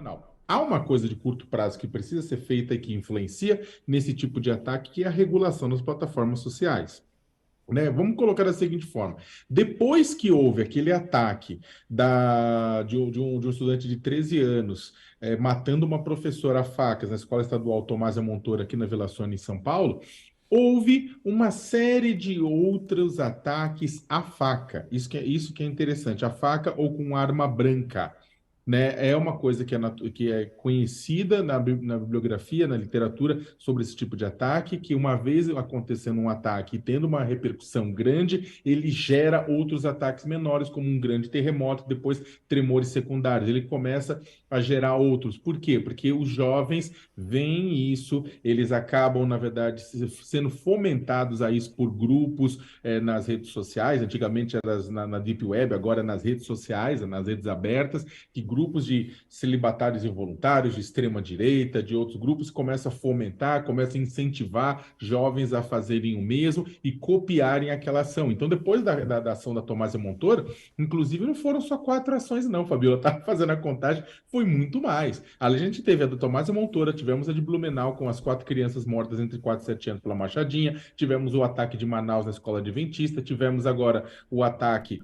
institucional. Há uma coisa de curto prazo que precisa ser feita e que influencia nesse tipo de ataque, que é a regulação das plataformas sociais. Né? Vamos colocar da seguinte forma: depois que houve aquele ataque de um estudante de 13 anos matando uma professora a facas na Escola Estadual Tomásia Montoura, aqui na Vila Sônia, em São Paulo, houve uma série de outros ataques à faca. Isso que é interessante, a faca ou com arma branca. Né, é uma coisa que é conhecida na bibliografia, na literatura, sobre esse tipo de ataque, que uma vez acontecendo um ataque e tendo uma repercussão grande, ele gera outros ataques menores, como um grande terremoto, depois tremores secundários. Ele começa a gerar outros. Por quê? Porque os jovens veem isso, eles acabam, na verdade, sendo fomentados a isso por grupos nas redes sociais. Antigamente era na Deep Web, agora nas redes sociais, nas redes abertas, que grupos de celibatários involuntários, de extrema-direita, de outros grupos, começam a fomentar, começam a incentivar jovens a fazerem o mesmo e copiarem aquela ação. Então, depois da ação da Tomásia Montoura, inclusive não foram só 4 ações, não, Fabiola, estava fazendo a contagem, foi muito mais. A gente teve a da Tomásia Montoura, tivemos a de Blumenau, com as 4 crianças mortas entre 4 e 7 anos pela Machadinha, tivemos o ataque de Manaus na escola adventista, tivemos agora o ataque,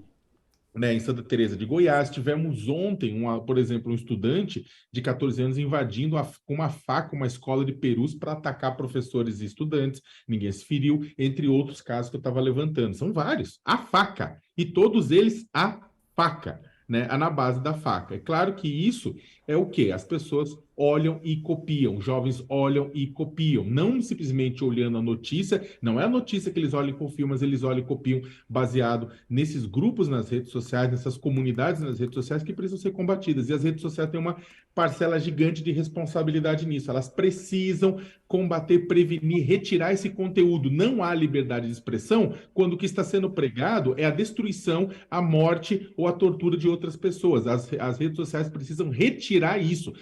né, em Santa Teresa de Goiás. Tivemos ontem, por exemplo, um estudante de 14 anos invadindo com uma faca uma escola de Perus para atacar professores e estudantes. Ninguém se feriu, entre outros casos que eu estava levantando. São vários. A faca. E todos eles a faca, né, na base da faca. É claro que isso é o quê? As pessoas olham e copiam, jovens olham e copiam, não simplesmente olhando a notícia, não é a notícia que eles olham e confiam, mas eles olham e copiam baseado nesses grupos nas redes sociais, nessas comunidades nas redes sociais que precisam ser combatidas. E as redes sociais têm uma parcela gigante de responsabilidade nisso. Elas precisam combater, prevenir, retirar esse conteúdo. Não há liberdade de expressão quando o que está sendo pregado é a destruição, a morte ou a tortura de outras pessoas. As redes sociais precisam retirar isso.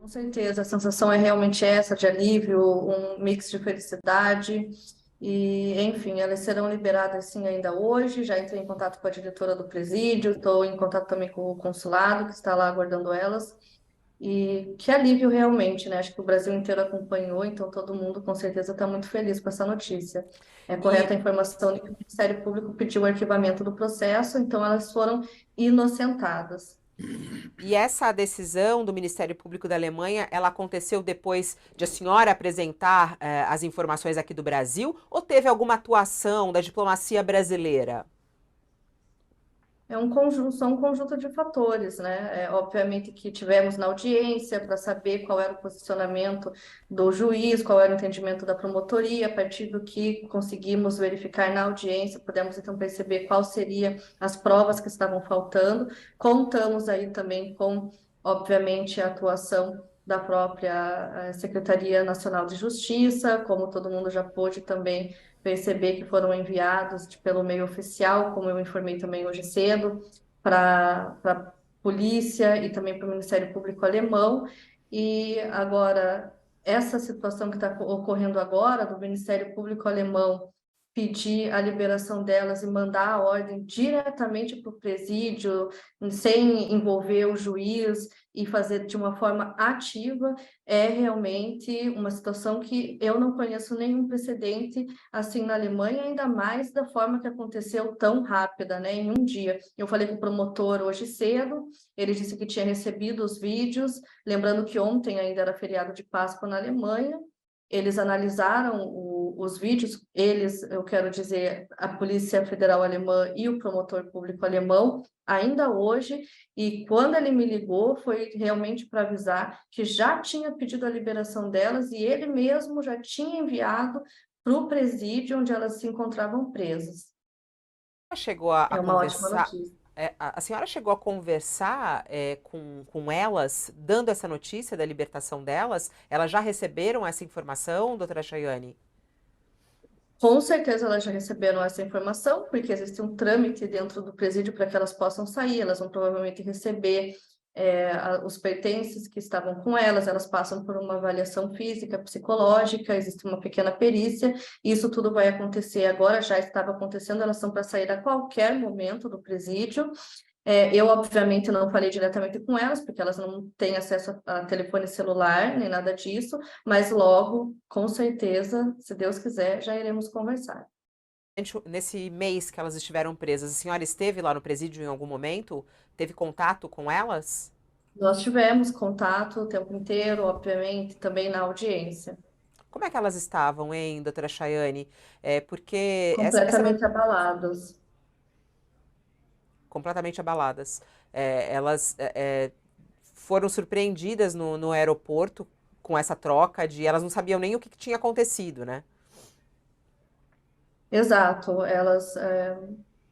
Com certeza, a sensação é realmente essa, de alívio, um mix de felicidade. E, enfim, elas serão liberadas sim ainda hoje. Já entrei em contato com a diretora do presídio, estou em contato também com o consulado, que está lá aguardando elas. E que alívio realmente, né? Acho que o Brasil inteiro acompanhou, então todo mundo com certeza está muito feliz com essa notícia. É correta E, a informação de que o Ministério Público pediu o arquivamento do processo, então elas foram inocentadas. e essa decisão do Ministério Público da Alemanha, ela aconteceu depois de a senhora apresentar as informações aqui do Brasil, ou teve alguma atuação da diplomacia brasileira? São um conjunto de fatores, né? Obviamente que tivemos na audiência para saber qual era o posicionamento do juiz, qual era o entendimento da promotoria. A partir do que conseguimos verificar na audiência, pudemos então perceber qual seria as provas que estavam faltando. Contamos aí também com, obviamente, a atuação da própria Secretaria Nacional de Justiça, como todo mundo já pôde também perceber, que foram enviados pelo meio oficial, como eu informei também hoje cedo, para a polícia e também para o Ministério Público alemão. E agora, essa situação que está ocorrendo agora, do Ministério Público alemão pedir a liberação delas e mandar a ordem diretamente para o presídio, sem envolver o juiz e fazer de uma forma ativa, é realmente uma situação que eu não conheço nenhum precedente assim na Alemanha, ainda mais da forma que aconteceu tão rápida, né, em um dia. Eu falei com o promotor hoje cedo, ele disse que tinha recebido os vídeos, lembrando que ontem ainda era feriado de Páscoa na Alemanha. Eles analisaram os vídeos, eu quero dizer, a Polícia Federal Alemã e o promotor público alemão, ainda hoje, e quando ele me ligou, foi realmente para avisar que já tinha pedido a liberação delas e ele mesmo já tinha enviado para o presídio onde elas se encontravam presas. Chegou a É uma ótima conversar. notícia. A senhora chegou a conversar com elas, dando essa notícia da libertação delas? Elas já receberam essa informação, doutora Chayane? Com certeza elas já receberam essa informação, porque existe um trâmite dentro do presídio para que elas possam sair. Elas vão provavelmente receber os pertences que estavam com elas passam por uma avaliação física, psicológica, existe uma pequena perícia, isso tudo vai acontecer agora, já estava acontecendo, elas são para sair a qualquer momento do presídio. Eu, obviamente, não falei diretamente com elas, porque elas não têm acesso a telefone celular, nem nada disso, mas logo, com certeza, se Deus quiser, já iremos conversar. Nesse mês que elas estiveram presas, a senhora esteve lá no presídio em algum momento? Teve contato com elas? Nós tivemos contato o tempo inteiro, obviamente, também na audiência. Como é que elas estavam, hein, doutora Chayane? Porque Completamente abaladas. completamente abaladas. Elas foram surpreendidas no aeroporto com essa troca de... Elas não sabiam nem o que tinha acontecido, né? Exato, elas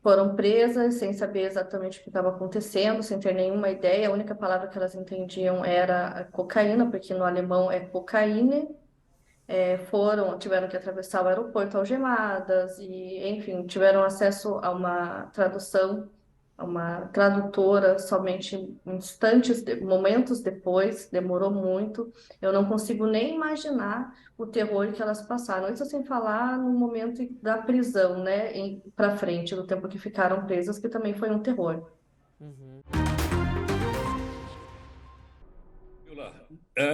foram presas sem saber exatamente o que estava acontecendo, sem ter nenhuma ideia. A única palavra que elas entendiam era cocaína, porque no alemão é cocaína. Tiveram que atravessar o aeroporto algemadas e, enfim, tiveram acesso a uma tradução, a uma tradutora somente momentos depois, demorou muito. Eu não consigo nem imaginar o terror que elas passaram. Isso sem falar no momento da prisão, né, para frente, do tempo que ficaram presas, que também foi um terror. Uhum.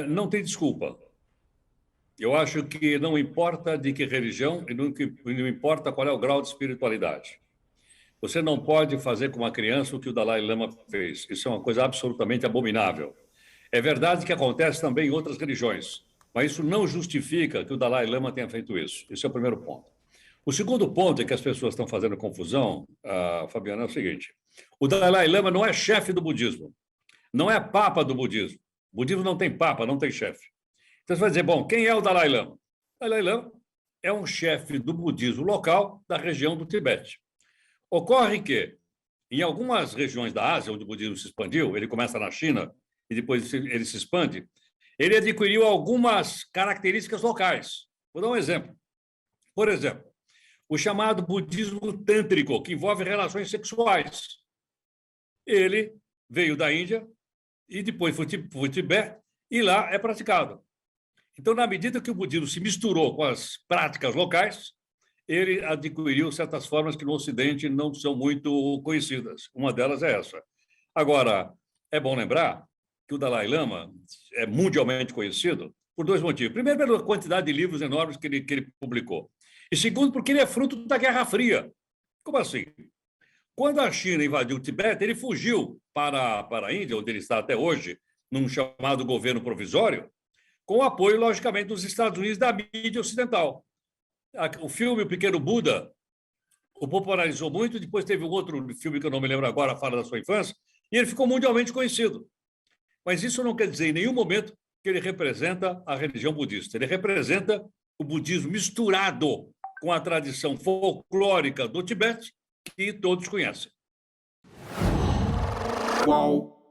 Não tem desculpa. Eu acho que não importa de que religião e não importa qual é o grau de espiritualidade. Você não pode fazer com uma criança o que o Dalai Lama fez. Isso é uma coisa absolutamente abominável. É verdade que acontece também em outras religiões, mas isso não justifica que o Dalai Lama tenha feito isso. Esse é o primeiro ponto. O segundo ponto é que as pessoas estão fazendo confusão, Fabiana, é o seguinte. O Dalai Lama não é chefe do budismo, não é papa do budismo. O budismo não tem papa, não tem chefe. Então você vai dizer, bom, quem é o Dalai Lama? O Dalai Lama é um chefe do budismo local da região do Tibete. Ocorre que, em algumas regiões da Ásia, onde o budismo se expandiu, ele começa na China e depois ele se expande, ele adquiriu algumas características locais. Vou dar um exemplo. Por exemplo, o chamado budismo tântrico, que envolve relações sexuais. Ele veio da Índia e depois foi para o Tibete e lá é praticado. Então, na medida que o budismo se misturou com as práticas locais, ele adquiriu certas formas que no Ocidente não são muito conhecidas. Uma delas é essa. Agora, é bom lembrar que o Dalai Lama é mundialmente conhecido por dois motivos. Primeiro, pela quantidade de livros enormes que ele publicou. E segundo, porque ele é fruto da Guerra Fria. Como assim? Quando a China invadiu o Tibete, ele fugiu para a Índia, onde ele está até hoje, num chamado governo provisório, com o apoio, logicamente, dos Estados Unidos e da mídia ocidental. O filme O Pequeno Buda o popularizou muito, depois teve um outro filme que eu não me lembro agora, fala da sua infância, e ele ficou mundialmente conhecido. Mas isso não quer dizer em nenhum momento que ele representa a religião budista. Ele representa o budismo misturado com a tradição folclórica do Tibete, que todos conhecem. Qual?